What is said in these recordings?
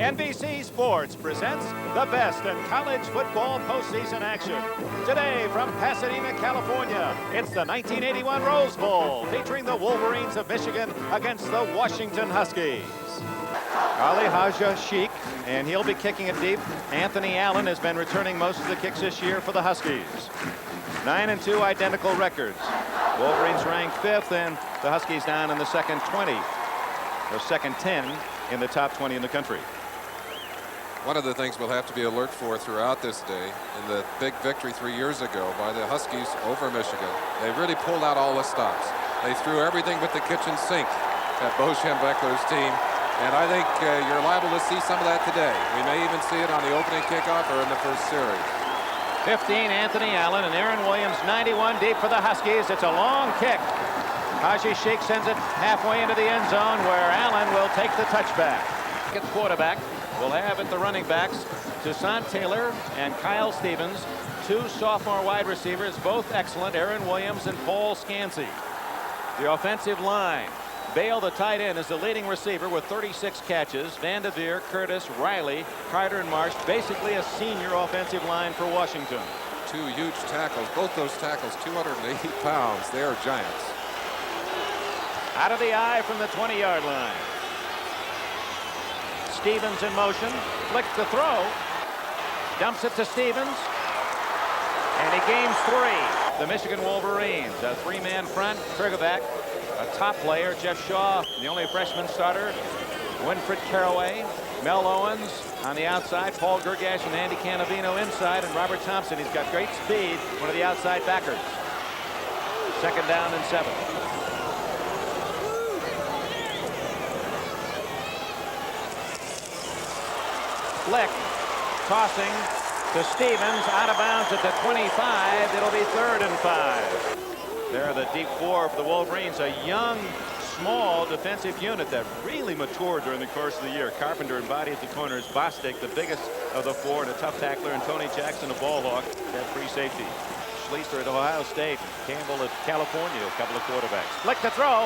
NBC Sports presents the best in college football postseason action. Today from Pasadena, California, it's the 1981 Rose Bowl featuring the Wolverines of Michigan against the Washington Huskies. Ali Haja Sheik, and he'll be kicking it deep. Anthony Allen has been returning most of the kicks this year for the Huskies. 9-2 identical records. Wolverines ranked 5th, and the Huskies down in the second 20, or second 10 in the top 20 in the country. One of the things we'll have to be alert for throughout this day, in the big victory 3 years ago by the Huskies over Michigan, they really pulled out all the stops. They threw everything but the kitchen sink at Bo Schembechler's team, and I think you're liable to see some of that today. We may even see it on the opening kickoff or in the first series. 15, Anthony Allen, and Aaron Williams 91 deep for the Huskies. It's a long kick. Haji Sheik sends it halfway into the end zone where Allen will take the touchback. Gets quarterback. We'll have at the running backs Toussaint Taylor and Kyle Stevens, two sophomore wide receivers, both excellent, Aaron Williams and Paul Scansey. The offensive line, Bale, the tight end, is the leading receiver with 36 catches. Vanderveer, Curtis, Riley, Carter, and Marsh, basically a senior offensive line for Washington. Two huge tackles, both those tackles 280 pounds. They are giants. Out of the eye from the 20-yard line. Stevens in motion, flicks the throw, dumps it to Stevens, and he gains 3. The Michigan Wolverines, a 3-man front, triggerback, a top player, Jeff Shaw, the only freshman starter, Winfred Caraway, Mel Owens on the outside, Paul Gergash and Andy Canavino inside, and Robert Thompson. He's got great speed, one of the outside backers. Second down and 7. Flick tossing to Stevens, out of bounds at the 25. It'll be 3rd and 5. There are the deep 4 for the Wolverines, a young, small defensive unit that really matured during the course of the year. Carpenter and Body at the corners, Bostic, the biggest of the 4, and a tough tackler, and Tony Jackson, a ball hawk, at free safety. Schleister at Ohio State, Campbell at California, a couple of quarterbacks. Flick to throw,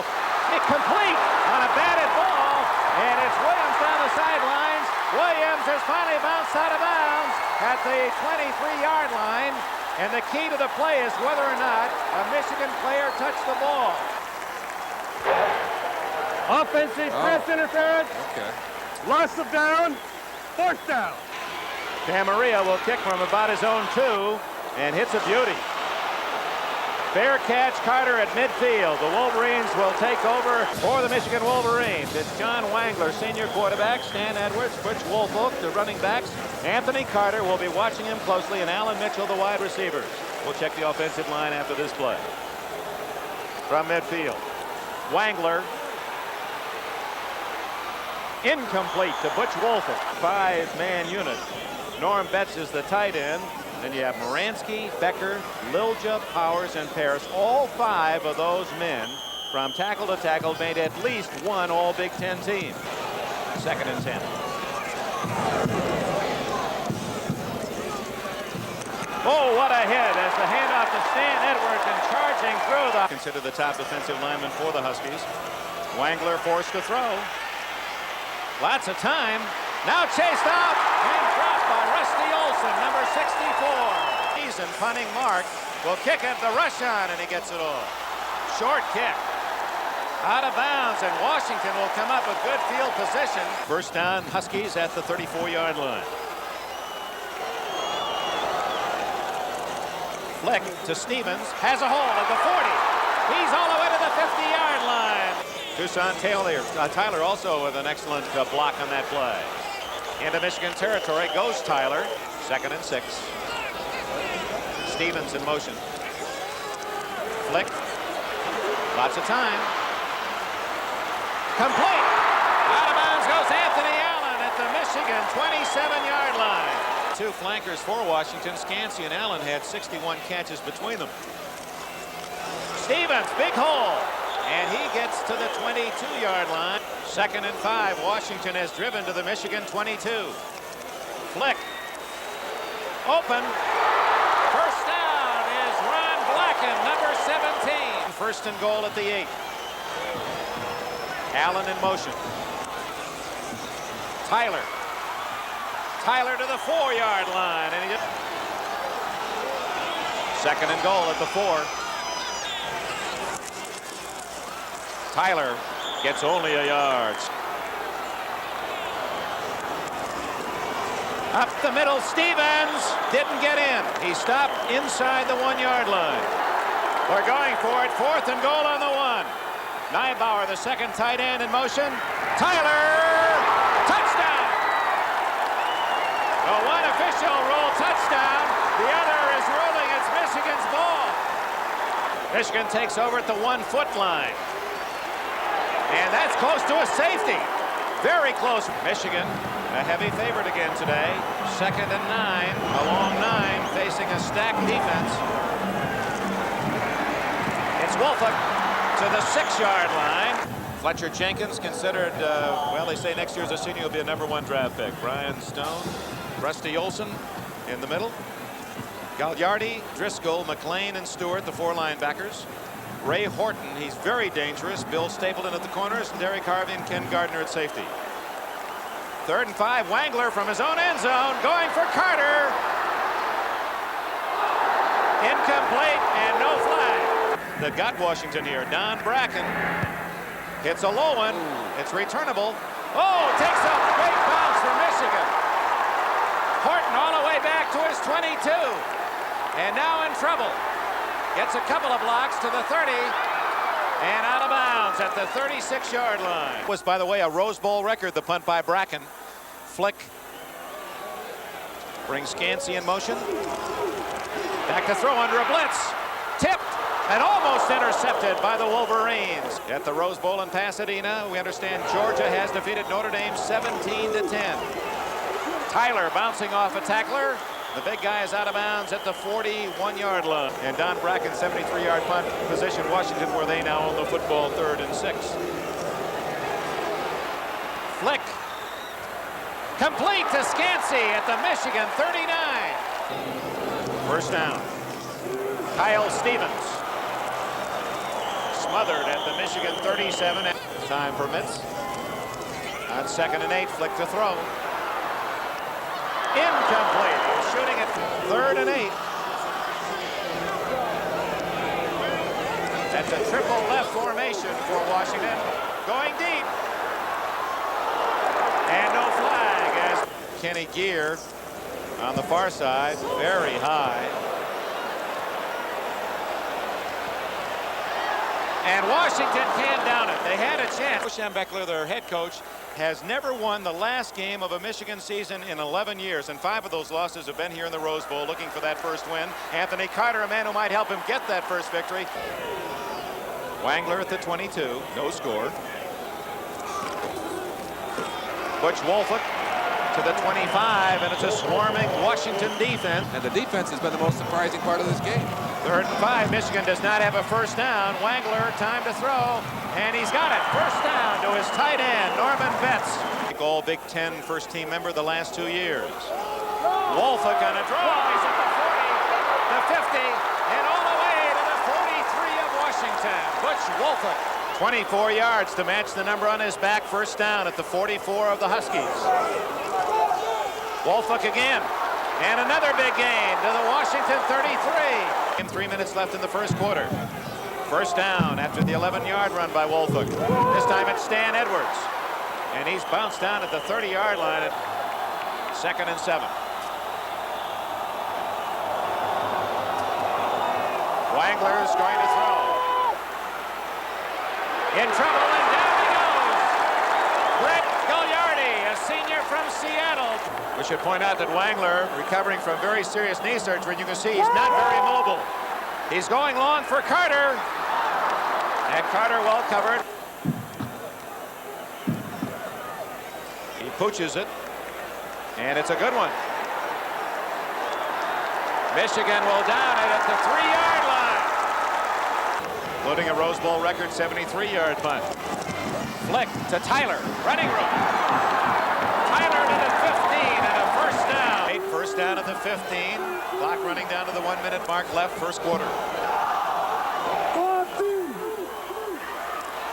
incomplete on a batted ball, and it's Williams down the sidelines. Williams has finally bounced out of bounds at the 23-yard line, and the key to the play is whether or not a Michigan player touched the ball. Offensive pass interference. Okay. Loss of down. 4th down. Camarillo will kick from about his own 2 and hits a beauty. Fair catch, Carter at midfield. The Wolverines will take over for the Michigan Wolverines. It's John Wangler, senior quarterback, Stan Edwards, Butch Woolfolk, the running backs. Anthony Carter will be watching him closely, and Alan Mitchell, the wide receivers. We'll check the offensive line after this play. From midfield, Wangler. Incomplete to Butch Woolfolk. 5-man unit. Norm Betts is the tight end. Then you have Moransky, Becker, Lilja, Powers, and Paris. All 5 of those men from tackle to tackle made at least one All Big Ten team. 2nd and 10. Oh, what a hit as the handoff to Stan Edwards and charging through the... Considered the top defensive lineman for the Huskies. Wangler forced to throw. Lots of time. Now chased out and dropped by Rusty Olson, number 64. He's in punting mark. Will kick it, the rush on, and he gets it all. Short kick. Out of bounds, and Washington will come up with good field position. First down, Huskies at the 34-yard line. Flick to Stevens, has a hold at the 40. He's all the way to the 50-yard line. Toussaint Tyler also with an excellent block on that play. Into Michigan territory goes Tyler. 2nd and 6. Stevens in motion. Flick. Lots of time. Complete. Out of bounds goes Anthony Allen at the Michigan 27-yard line. 2 flankers for Washington. Scansey and Allen had 61 catches between them. Stevens, big hole. And he gets to the 22-yard line. 2nd and 5. Washington has driven to the Michigan 22. Flick. Open. First down is Ron Blacken, number 17. 1st and goal at the 8. Allen in motion. Tyler Tyler to the 4-yard line. And he just... Second and goal at the 4. Tyler gets only a yard. Up the middle, Stevens didn't get in. He stopped inside the 1-yard line. We're going for it. 4th and goal on the 1. Neibauer, the second tight end in motion. Tyler, touchdown. The one official ruled touchdown. The other is ruling it's Michigan's ball. Michigan takes over at the 1-foot line. And that's close to a safety. Very close. Michigan, a heavy favorite again today. 2nd and 9, a long 9, facing a stacked defense. It's Wolford to the 6-yard line. Fletcher Jenkins considered, well, they say next year as a senior will be a #1 draft pick. Brian Stone, Rusty Olson in the middle. Gagliardi, Driscoll, McLean, and Stewart, the 4 linebackers. Ray Horton, he's very dangerous. Bill Stapleton at the corners, and Derek Harvey and Ken Gardner at safety. 3rd and 5, Wangler from his own end zone, going for Carter. Incomplete and no flag. That got Washington here. Don Bracken hits a low one. It's returnable. Oh, takes a big bounce for Michigan. Horton all the way back to his 22. And now in trouble. Gets a couple of blocks to the 30 and out of bounds at the 36-yard line. Was, by the way, a Rose Bowl record, the punt by Bracken. Flick brings Scansey in motion. Back to throw under a blitz. Tipped and almost intercepted by the Wolverines. At the Rose Bowl in Pasadena, we understand Georgia has defeated Notre Dame 17-10. Tyler bouncing off a tackler. The big guy is out of bounds at the 41-yard line. And Don Bracken, 73-yard punt position. Washington, where they now own the football, 3rd and 6. Flick. Complete to Scansey at the Michigan 39. First down. Kyle Stevens. Smothered at the Michigan 37. Time permits. On 2nd and 8, Flick to throw. Incomplete. Shooting at 3rd and 8. That's a triple left formation for Washington. Going deep. And no flag as Kenny Gear on the far side. Very high. And Washington can't down it. They had a chance. Schembechler, their head coach, has never won the last game of a Michigan season in 11 years, and 5 of those losses have been here in the Rose Bowl, looking for that first win. Anthony Carter, a man who might help him get that first victory. Wangler at the 22, no score. Butch Wolford to the 25, and it's a swarming Washington defense. And the defense has been the most surprising part of this game. 3rd and 5, Michigan does not have a first down. Wangler, time to throw, and he's got it. First down to his tight end, Norman Betts. All Big Ten first team member the last 2 years. Wolford gonna draw. He's at the 40, the 50, and all the way to the 43 of Washington. Butch Wolford. 24 yards to match the number on his back. First down at the 44 of the Huskies. Wolford again. And another big gain to the Washington 33. 3 minutes left in the first quarter. First down after the 11-yard run by Wolford. This time it's Stan Edwards. And he's bounced down at the 30-yard line at 2nd and 7. Wangler's going to throw. In trouble, and down he goes. Brett Gagliardi, a senior from Seattle. We should point out that Wangler, recovering from very serious knee surgery, you can see he's not very mobile. He's going long for Carter. And Carter well covered. He pooches it. And it's a good one. Michigan will down it at the 3-yard line. Including a Rose Bowl record 73-yard punt. Flick to Tyler. Running room. Tyler to the 15 and a first down. First down at the 15. Clock running down to the 1-minute mark left, first quarter.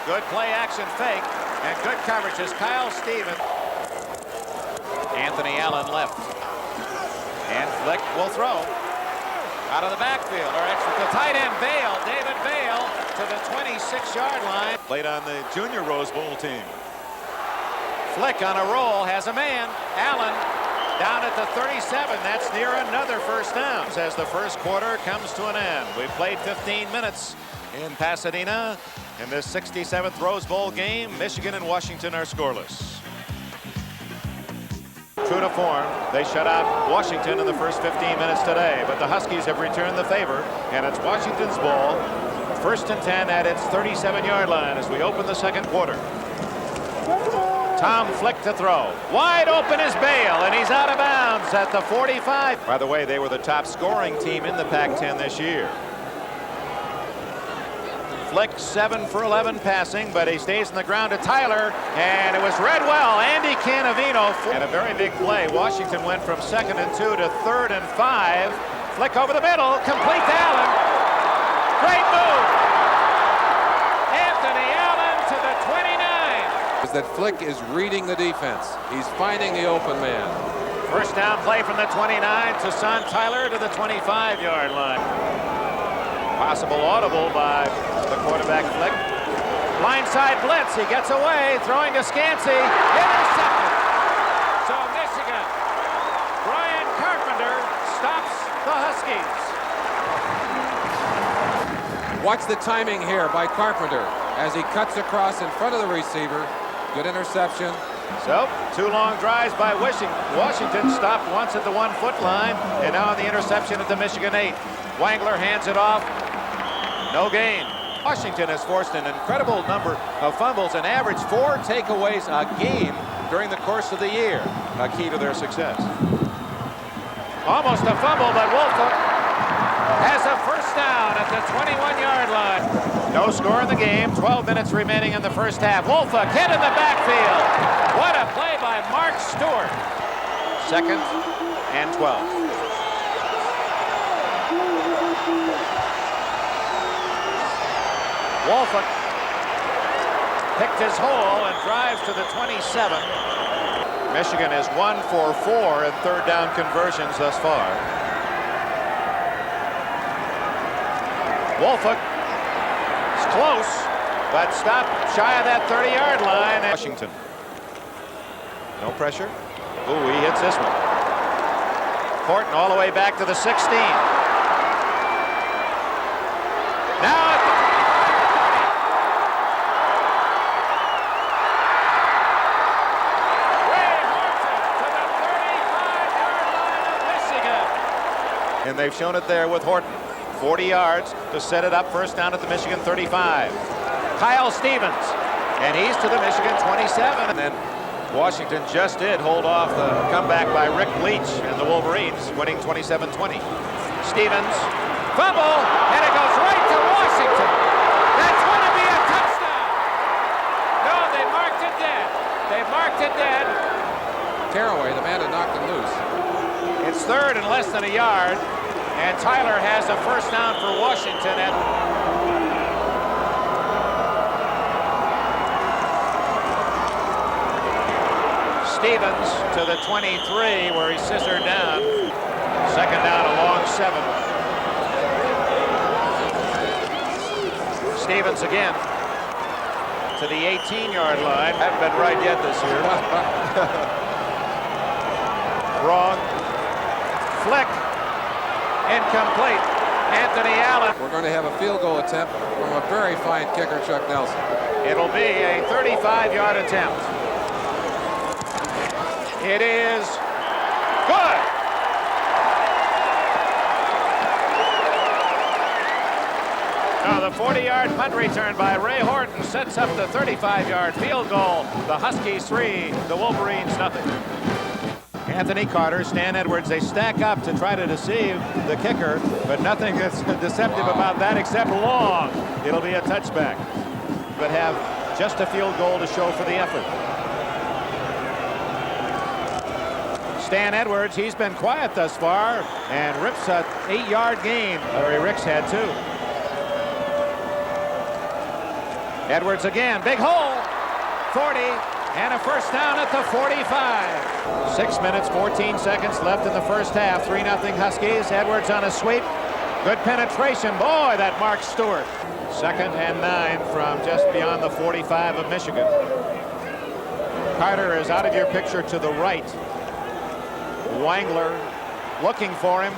Good play action fake and good coverage as Kyle Stevens. Anthony Allen left. And Flick will throw. Out of the backfield, or extra the tight end, Vale, David Vale, to the 26-yard line. Played on the junior Rose Bowl team. Flick on a roll, has a man. Allen down at the 37. That's near another first down as the first quarter comes to an end. We've played 15 minutes in Pasadena in this 67th Rose Bowl game. Michigan and Washington are scoreless. True to form, they shut out Washington in the first 15 minutes today, but the Huskies have returned the favor, and it's Washington's ball. First and 10 at its 37-yard line as we open the second quarter. Tom Flick to throw. Wide open is Bale, and he's out of bounds at the 45. By the way, they were the top scoring team in the Pac-10 this year. Flick 7 for 11 passing, but he stays in the ground to Tyler, and it was read well. Andy Canavino, and a very big play. Washington went from 2nd and 2 to 3rd and 5. Flick over the middle, complete to Allen. Great move. Anthony Allen to the 29. Is that Flick is reading the defense. He's finding the open man. First down play from the 29 to Son Tyler to the 25-yard line. Possible audible by the quarterback Flick. Blindside blitz. He gets away, throwing to Scansey. Intercepted. So Michigan, Brian Carpenter stops the Huskies. Watch the timing here by Carpenter as he cuts across in front of the receiver. Good interception. So, 2 long drives by Washington. Stopped once at the 1-foot line, and now on the interception at the Michigan 8. Wangler hands it off. No gain. Washington has forced an incredible number of fumbles and averaged 4 takeaways a game during the course of the year. A key to their success. Almost a fumble, but Wolfe has a first down at the 21-yard line. No score in the game. 12 minutes remaining in the first half. Wolfe hit in the backfield. What a play by Mark Stewart. 2nd and 12. Wolfe picked his hole and drives to the 27. Michigan is 1 for 4 in third down conversions thus far. Wolfe is close, but stopped shy of that 30-yard line. Washington. No pressure. Ooh, he hits this one. Horton all the way back to the 16. Now at the and they've shown it there with Horton. 40 yards to set it up, first down at the Michigan 35. Kyle Stevens, and he's to the Michigan 27. And then Washington just did hold off the comeback by Rick Leach and the Wolverines, winning 27-20. Stevens, fumble, and it goes right to Washington. That's going to be a touchdown. No, they marked it dead. They marked it dead. Caraway, the man that knocked it loose. It's 3rd and less than a yard, and Tyler has a first down for Washington. Stevens to the 23, where he scissored down. 2nd down, a long 7. Stevens again to the 18-yard line. Haven't been right yet this year. Wrong. Flick, incomplete. Anthony Allen. We're going to have a field goal attempt from a very fine kicker, Chuck Nelson. It'll be a 35-yard attempt. It is good. Now the 40-yard punt return by Ray Horton sets up the 35-yard field goal. The Huskies 3, the Wolverines nothing. Anthony Carter, Stan Edwards, they stack up to try to deceive the kicker, but nothing that's deceptive about that except long. It'll be a touchback, but have just a field goal to show for the effort. Stan Edwards, he's been quiet thus far and rips an 8-yard gain. Larry Ricks had 2. Edwards again, big hole, 40, And a first down at the 45. 6 minutes, 14 seconds left in the first half. 3-0 Huskies. Edwards on a sweep. Good penetration. Boy, that marks Stewart. 2nd and 9 from just beyond the 45 of Michigan. Carter is out of your picture to the right. Wangler looking for him.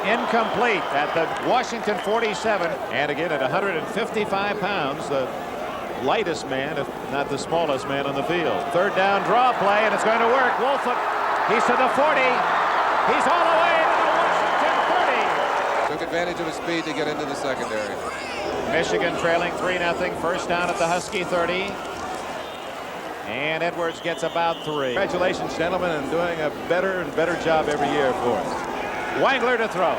Incomplete at the Washington 47. And again at 155 pounds, the lightest man, if not the smallest man on the field. 3rd down draw play, and it's going to work. Wolford, he's to the 40. He's all the way to the Washington 30. Took advantage of his speed to get into the secondary. Michigan trailing 3-0. First down at the Husky 30. And Edwards gets about 3. Congratulations, gentlemen, and doing a better and better job every year for us. Wangler to throw.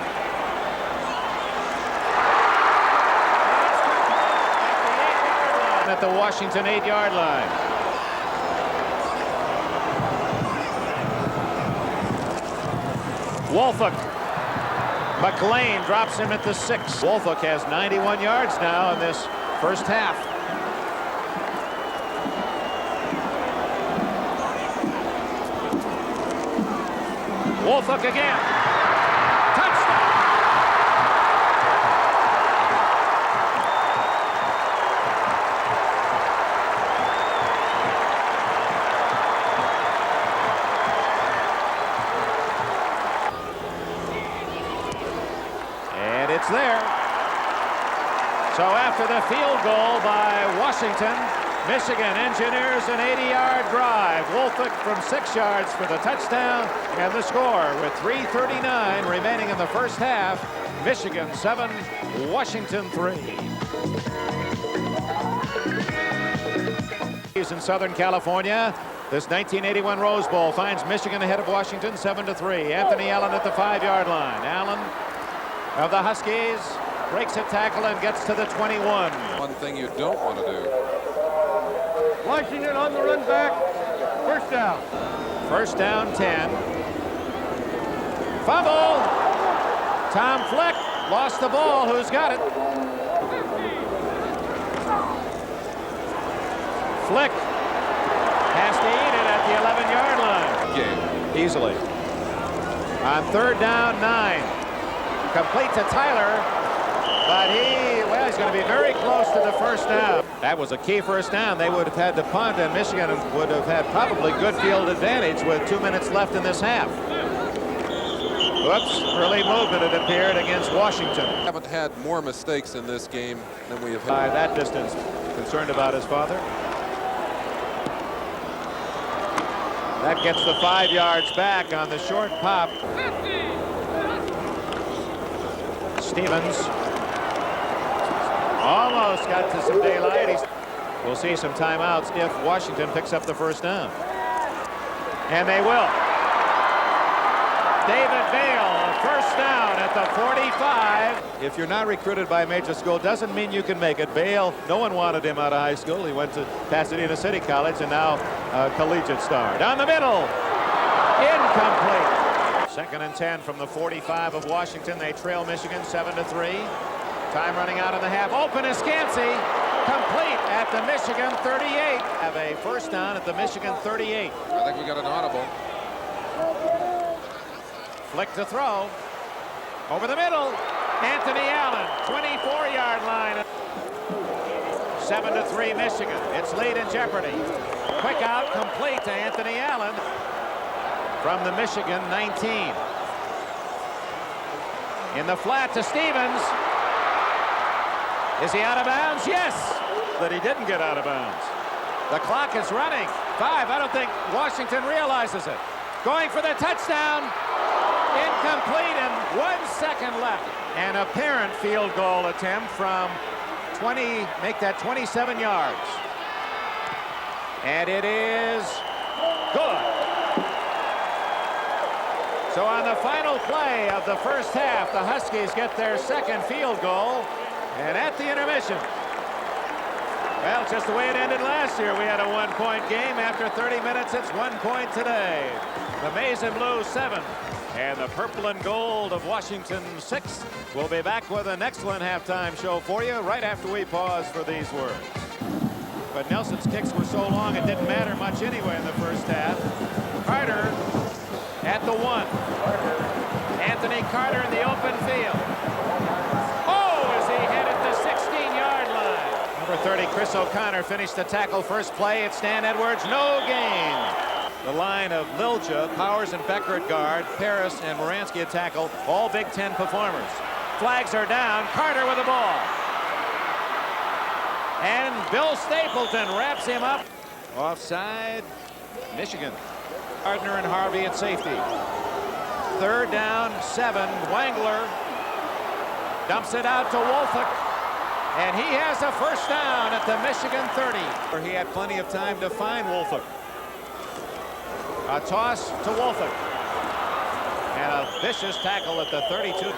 At the Washington 8-yard line. Wolford. McLean drops him at the 6. Wolford has 91 yards now in this first half. Wolford again. Touchdown. And it's there. So after the field goal by Washington, Michigan engineers an 80-yard drive. Wolford from 6 yards for the touchdown, and the score with 3:39 remaining in the first half. Michigan 7, Washington 3. In Southern California, this 1981 Rose Bowl finds Michigan ahead of Washington 7-3. Anthony Allen at the 5-yard line. Allen of the Huskies breaks a tackle and gets to the 21. One thing you don't want to do. Washington on the run back. First down. First down 10. Fumble. Tom Fleck lost the ball. Who's got it? Fleck has to eat it at the 11-yard line. Game. Easily. On 3rd down 9. Complete to Tyler. But he's going to be very close to the first down. That was a key first down. They would have had to punt, and Michigan would have had probably good field advantage with 2 minutes left in this half. Whoops, early movement, it appeared, against Washington. Haven't had more mistakes in this game than we have had. By that distance, concerned about his father. That gets the 5 yards back on the short pop. Stevens almost got to some daylight. We'll see some timeouts if Washington picks up the first down. And they will. David Bale, first down at the 45. If you're not recruited by a major school, doesn't mean you can make it. Bale, no one wanted him out of high school. He went to Pasadena City College and now a collegiate star. Down the middle. Incomplete. 2nd and 10 from the 45 of Washington. They trail Michigan 7-3. Time running out in the half. Open is Scansey. Complete at the Michigan 38. Have a first down at the Michigan 38. I think we got an audible. Flick to throw. Over the middle. Anthony Allen, 24-yard line. 7-3 Michigan. Its lead in jeopardy. Quick out, complete to Anthony Allen from the Michigan 19. In the flat to Stevens. Is he out of bounds? Yes. That he didn't get out of bounds. The clock is running. 5. I don't think Washington realizes it. Going for the touchdown. Incomplete, and 1 second left. An apparent field goal attempt from 20, make that 27 yards. And it is good. So on the final play of the first half, the Huskies get their second field goal. And at the intermission, well, just the way it ended last year. We had a 1-point game. After 30 minutes, it's 1 point today. The Maize and Blue 7 and the Purple and Gold of Washington 6. We'll be back with an excellent halftime show for you right after we pause for these words. but Nelson's kicks were so long it didn't matter much anyway in the first half. Carter at the 1. Anthony Carter in the open field. Oh, as he headed the 16-yard line. Number 30, Chris O'Connor, finished the tackle first play. It's Stan Edwards, no gain. The line of Lilja, Powers, and Becker at guard, Paris and Moransky at tackle, all Big Ten performers. Flags are down. Carter with the ball. And Bill Stapleton wraps him up. Offside, Michigan. Gardner and Harvey at safety. 3rd down, 7. Wangler dumps it out to Wolfick. And he has a first down at the Michigan 30. Where he had plenty of time to find Wolfick. A toss to Wolfick. And a vicious tackle at the 32.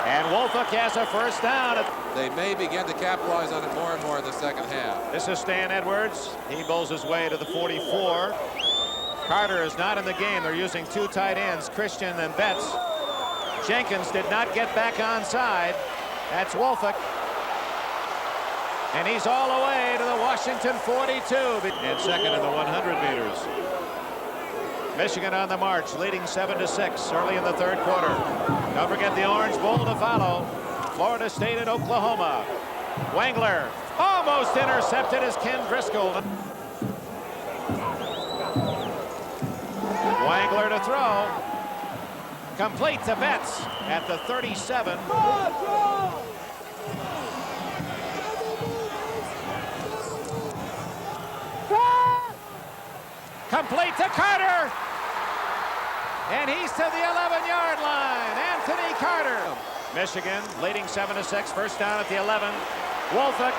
And Wolfick has a first down. They may begin to capitalize on it more and more in the second half. This is Stan Edwards. He bowls his way to the 44. Carter is not in the game. They're using 2 tight ends, Christian and Betts. Jenkins did not get back onside. That's Wolfick. And he's all the way to the Washington 42. And second in the 100 meters. Michigan on the march, leading 7-6 early in the 3rd quarter. Don't forget the Orange Bowl to follow. Florida State at Oklahoma. Wangler almost intercepted as Ken Driscoll. Wangler to throw. Complete to Betts at the 37. Complete to Carter. And he's to the 11-yard line. Anthony Carter. Michigan leading 7-6. First down at the 11. Wolfick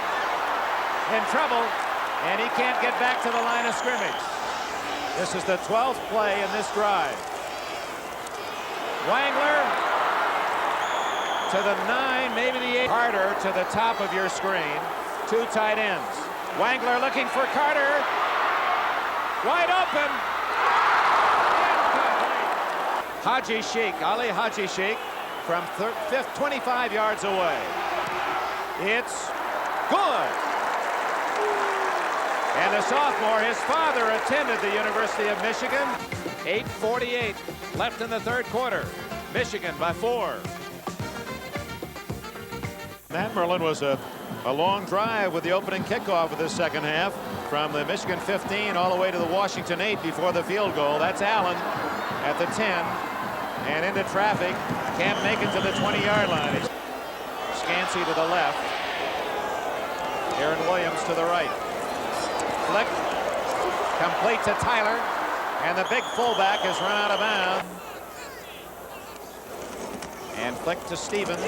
in trouble. And he can't get back to the line of scrimmage. This is the 12th play in this drive. Wangler to the 9, maybe the 8. Carter to the top of your screen. 2 tight ends. Wangler looking for Carter. Wide open. Haji Sheikh, Ali Haji Sheikh from 25 yards away. It's good. And the sophomore, his father attended the University of Michigan. 8:48 left in the 3rd quarter. Michigan by 4. Matt Merlin was a long drive with the opening kickoff of the second half from the Michigan 15 all the way to the Washington 8 before the field goal. That's Allen at the 10 and into traffic. Can't make it to the 20-yard line. It's Scansey to the left. Aaron Williams to the right. Flick complete to Tyler, and the big fullback has run out of bounds. And Flick to Stevens.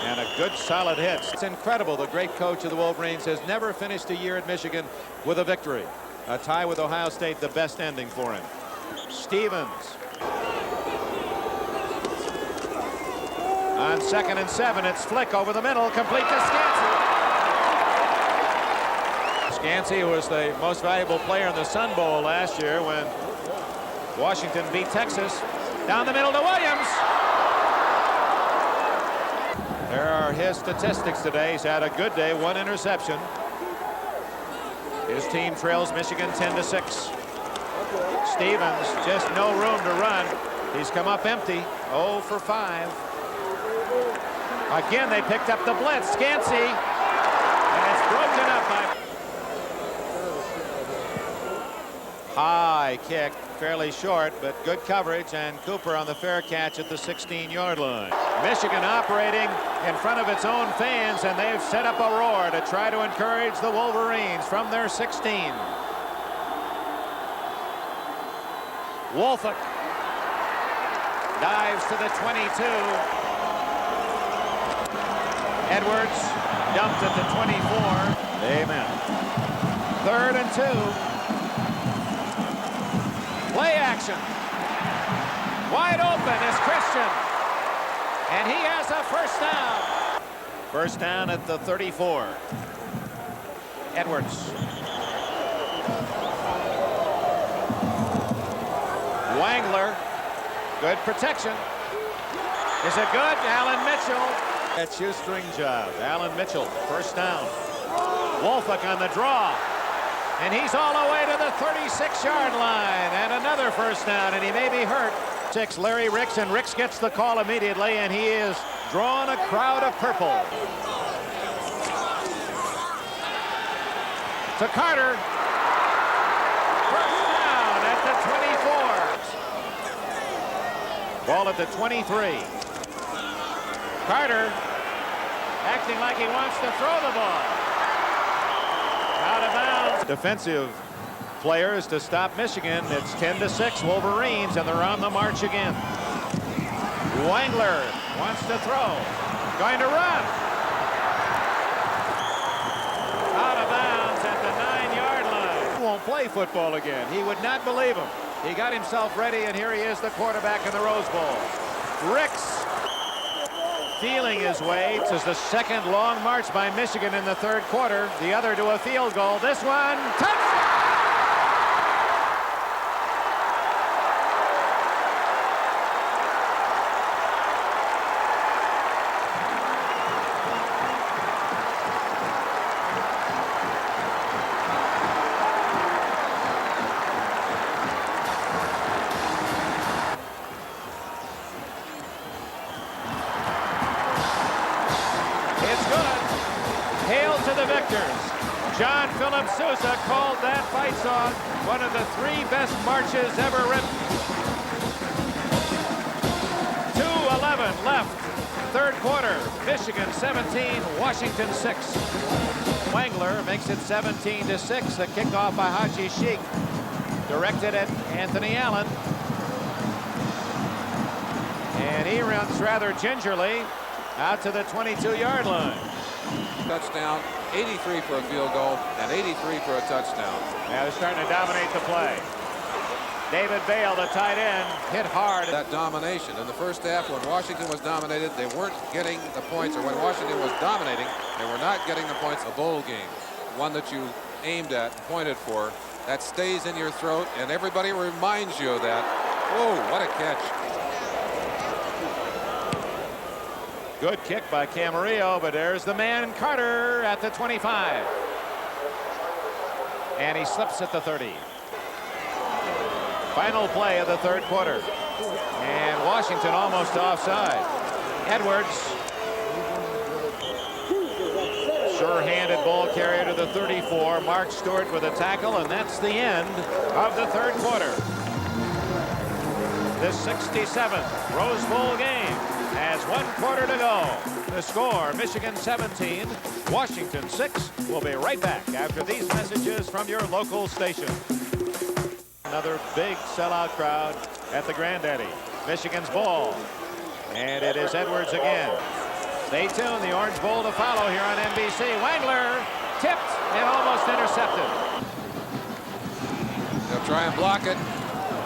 And a good solid hit. It's incredible. The great coach of the Wolverines has never finished a year at Michigan with a victory. A tie with Ohio State, the best ending for him. Stevens. On 2nd and 7, it's Flick over the middle, complete to Scansey. Scansey was the most valuable player in the Sun Bowl last year when Washington beat Texas. Down the middle to Williams. There are his statistics today. He's had a good day, 1 interception. His team trails Michigan 10-6. Stevens, just no room to run. He's come up empty, 0 for 5. Again, they picked up the blitz. Scansey, and it's broken up by... High kick, fairly short, but good coverage, and Cooper on the fair catch at the 16-yard line. Michigan operating in front of its own fans, and they've set up a roar to try to encourage the Wolverines from their 16. Wolfick dives to the 22. Edwards dumped at the 24. Amen. 3rd and 2. Play action. Wide open is Christian. And he has a first down. First down at the 34. Edwards. Wangler. Good protection. Is it good? Alan Mitchell. That shoestring job. Alan Mitchell, first down. Wolfick on the draw. And he's all the way to the 36-yard line. And another first down, and he may be hurt. Larry Ricks, and Ricks gets the call immediately, and he is drawing a crowd of purple. To Carter. First down at the 24. Ball at the 23. Carter acting like he wants to throw the ball. Out of bounds. Defensive players to stop Michigan. It's 10-6 Wolverines, and they're on the march again. Wangler wants to throw. Going to run. Out of bounds at the 9-yard line. He won't play football again. He would not believe him. He got himself ready, and here he is, the quarterback in the Rose Bowl. Ricks feeling his way. This is the second long march by Michigan in the third quarter. The other to a field goal. This one, touchdown! Hail to the victors. John Philip Sousa called that fight song one of the 3 best marches ever written. 2:11 left. Third quarter. Michigan 17, Washington 6. Wangler makes it 17-6. The kickoff by Haji Sheik. Directed at Anthony Allen. And he runs rather gingerly out to the 22-yard line. Touchdown, 83 for a field goal, and 83 for a touchdown. Now they're starting to dominate the play. David Bale, the tight end, hit hard. That domination in the first half, when Washington was dominated, they weren't getting the points, or when Washington was dominating, they were not getting the points. A bowl game, one that you aimed at, pointed for, that stays in your throat, and everybody reminds you of that. Whoa, what a catch. Good kick by Camarillo, but there's the man Carter at the 25. And he slips at the 30. Final play of the third quarter. And Washington almost offside. Edwards. Sure-handed ball carrier to the 34. Mark Stewart with a tackle, and that's the end of the third quarter. The 67th Rose Bowl game has 1 quarter to go. The score, Michigan 17, Washington 6. We'll be right back after these messages from your local station. Another big sellout crowd at the Granddaddy. Michigan's ball. And it is Edwards again. Stay tuned, the Orange Bowl to follow here on NBC. Wangler tipped and almost intercepted. They'll try and block it.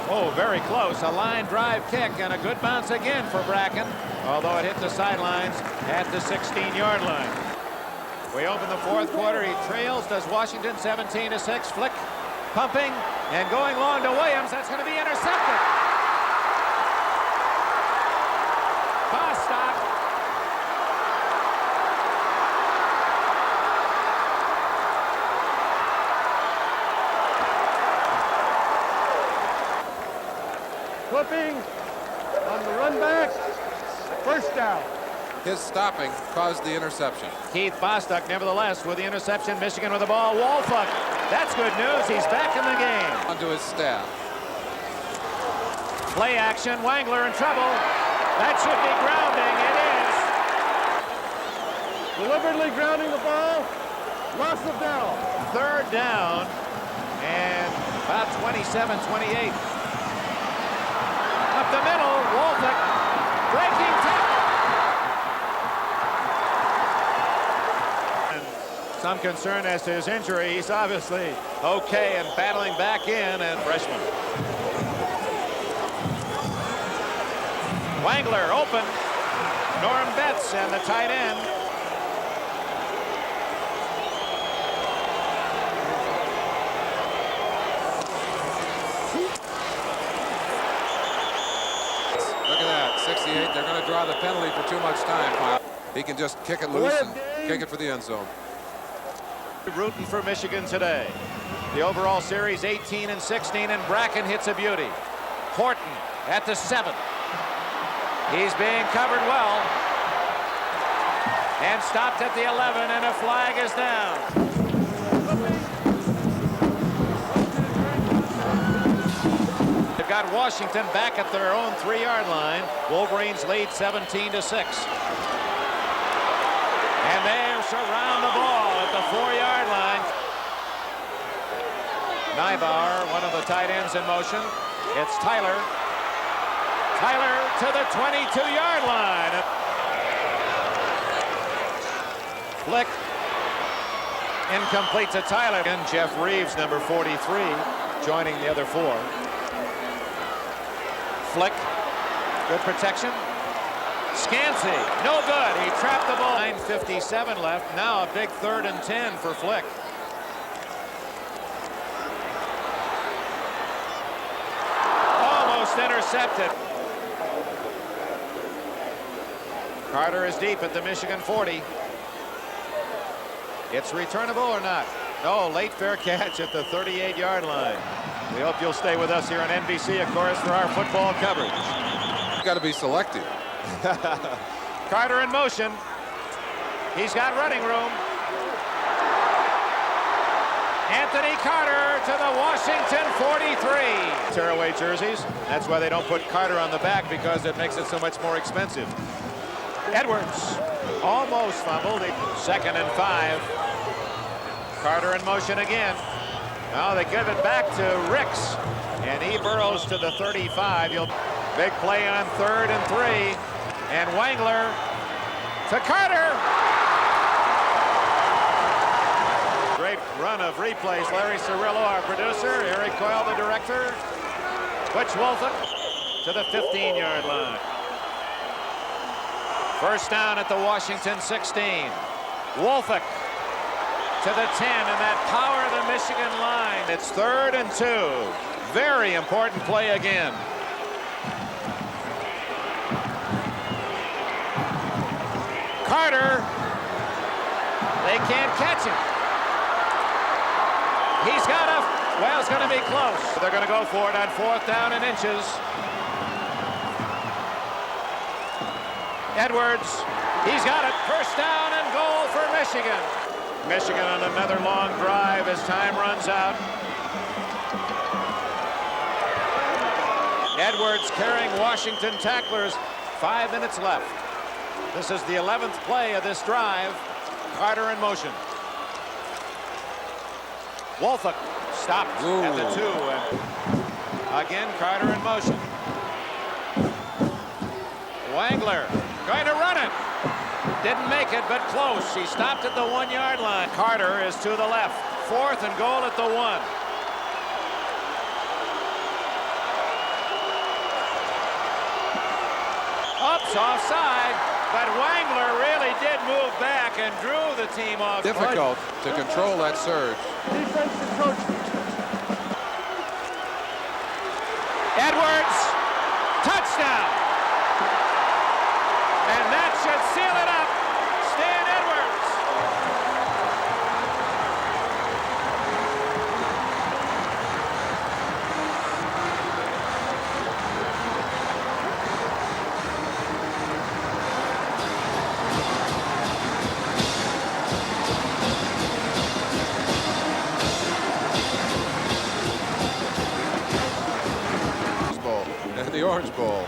Oh, very close. A line drive kick and a good bounce again for Bracken, although it hit the sidelines at the 16-yard line. We open the fourth quarter. He trails, does Washington 17-6. Flick pumping and going long to Williams. That's going to be intercepted. Bostock. Flipping on the run back. First down. His stopping caused the interception. Keith Bostock, nevertheless, with the interception. Michigan with the ball. Wolfick. That's good news. He's back in the game. Onto his staff. Play action. Wangler in trouble. That should be grounding. It is. Deliberately grounding the ball. Loss of down. Third down. And about 27-28. Up the middle. Wolfick. Breaking tackle. Some concern as to his injury. He's obviously okay and battling back in, and freshman. Wangler open. Norm Betts and the tight end. Look at that, 68. They're going to to draw the penalty for too much time. He can just kick it loose and kick it for the end zone. Rooting for Michigan today. The overall series 18-16, and Bracken hits a beauty. Horton at the 7. He's being covered well. And stopped at the 11, and a flag is down. They've got Washington back at their own 3-yard line. Wolverines lead 17-6. And they surround the ball at the 4-yard line. Nybauer, one of the tight ends, in motion. It's Tyler. Tyler to the 22-yard line. Flick. Incomplete to Tyler. And Jeff Reeves, number 43, joining the other 4. Flick. Good protection. Scansey. No good. He trapped the ball. 9:57 left. Now a big 3rd and 10 for Flick. Almost intercepted. Carter is deep at the Michigan 40. It's returnable or not? No, late fair catch at the 38-yard line. We hope you'll stay with us here on NBC, of course, for our football coverage. You've got to be selective. Carter in motion. He's got running room. Anthony Carter to the Washington 43. Tearaway jerseys. That's why they don't put Carter on the back, because it makes it so much more expensive. Edwards almost fumbled. 2nd and 5. Carter in motion again. Now they give it back to Ricks, and he burrows to the 35. Big play on 3rd and 3, and Wangler to Carter. Great run of replays. Larry Cirillo, our producer. Eric Coyle, the director. Butch Wolfen to the 15-yard line. First down at the Washington 16. Wolfen to the 10, and that power of the Michigan line. It's 3rd and 2. Very important play again. Carter. They can't catch him. He's got a, well, it's going to be close. They're going to go for it on 4th down and inches. Edwards. He's got it. First down and goal for Michigan. Michigan on another long drive as time runs out. Edwards carrying Washington tacklers. 5 minutes left. This is the 11th play of this drive. Carter in motion. Wolfen stopped at the 2. And again, Carter in motion. Wangler going to run it. Didn't make it, but close. He stopped at the 1-yard line. Carter is to the left. 4th and goal at the 1. Ups offside, but Wangler really did move back and drew the team off. Difficult to control that surge. Defensive coach. Edwards, touchdown. And that should seal it up. Stan Edwards. The Orange Bowl.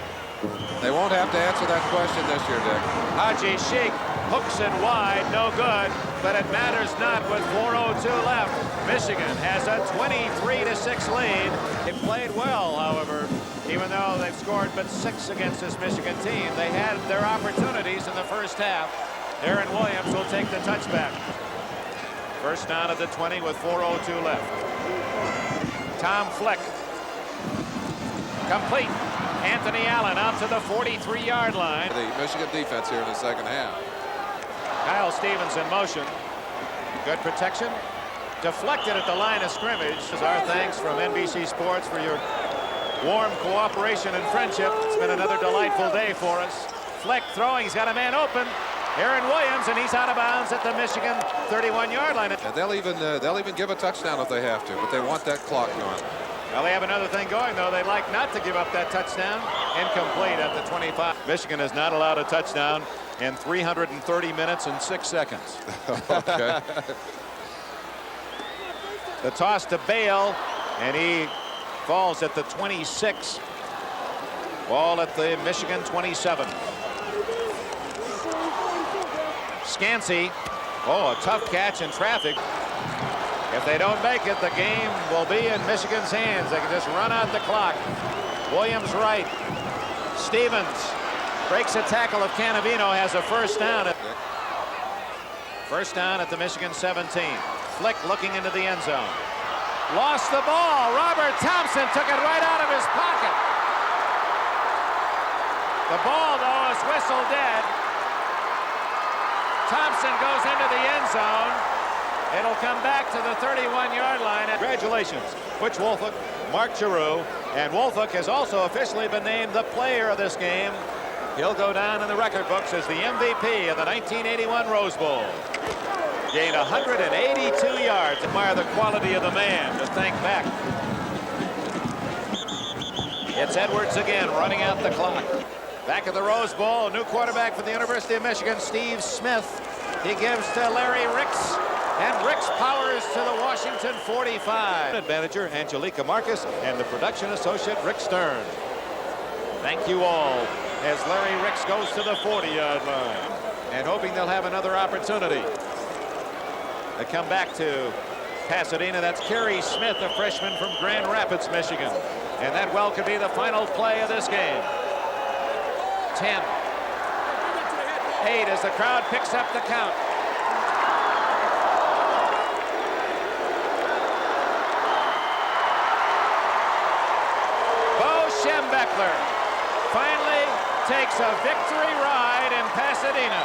They won't have to answer that question this year, Dick. Haji Sheikh hooks it wide, no good, but it matters not with 4:02 left. Michigan has a 23-6 lead. They played well, however, even though they've scored but 6 against this Michigan team. They had their opportunities in the first half. Aaron Williams will take the touchback. First down at the 20 with 4:02 left. Tom Flick. Complete. Anthony Allen out to the 43-yard line. The Michigan defense here in the second half. Kyle Stevens in motion. Good protection. Deflected at the line of scrimmage. Our thanks from NBC Sports for your warm cooperation and friendship. It's been another delightful day for us. Flick throwing. He's got a man open. Aaron Williams, and he's out of bounds at the Michigan 31-yard line. And they'll even give a touchdown if they have to, but they want that clock going. Well, they have another thing going, though. They like not to give up that touchdown. Incomplete at the 25. Michigan has not allowed a touchdown in 330 minutes and 6 seconds. Okay. The toss to Bale, and he falls at the 26. Ball at the Michigan 27. Scansey. Oh, a tough catch in traffic. If they don't make it, the game will be in Michigan's hands. They can just run out the clock. Williams right. Stevens breaks a tackle of Cannavino, has a first down. First down at the Michigan 17. Flick looking into the end zone. Lost the ball. Robert Thompson took it right out of his pocket. The ball, though, is whistled dead. Thompson goes into the end zone. It'll come back to the 31-yard line. Congratulations, Butch Wolfhook, Mark Giroux, and Wolfhook has also officially been named the player of this game. He'll go down in the record books as the MVP of the 1981 Rose Bowl. Gained 182 yards. Admire the quality of the man to thank back. It's Edwards again running out the clock. Back at the Rose Bowl, a new quarterback for the University of Michigan, Steve Smith. He gives to Larry Ricks, and Ricks powers to the Washington 45. Manager Angelica Marcus and the production associate Rick Stern. Thank you all as Larry Ricks goes to the 40-yard line and hoping they'll have another opportunity. They come back to Pasadena. That's Kerry Smith, a freshman from Grand Rapids, Michigan. And that well could be the final play of this game. 10, 8 as the crowd picks up the count. Bo Schembechler finally takes a victory ride in Pasadena.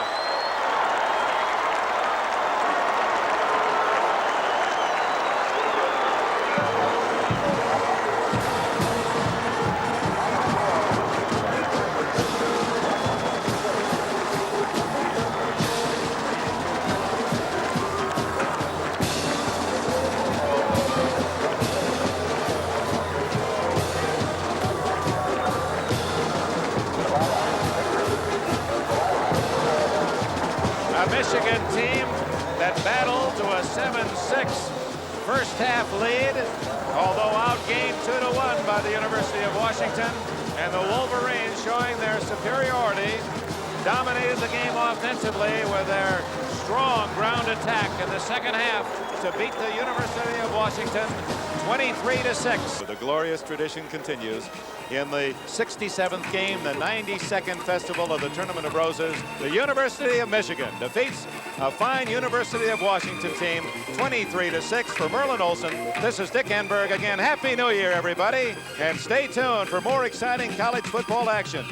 Michigan team that battled to a 7-6 first half lead, although outgained 2-1 by the University of Washington, and the Wolverines showing their superiority, dominated the game offensively with their strong ground attack in the second half to beat the University of Washington 23-6. The glorious tradition continues. In the 67th game, the 92nd Festival of the Tournament of Roses, the University of Michigan defeats a fine University of Washington team 23-6. For Merlin Olsen, this is Dick Enberg. Again, Happy New Year, everybody, and stay tuned for more exciting college football action.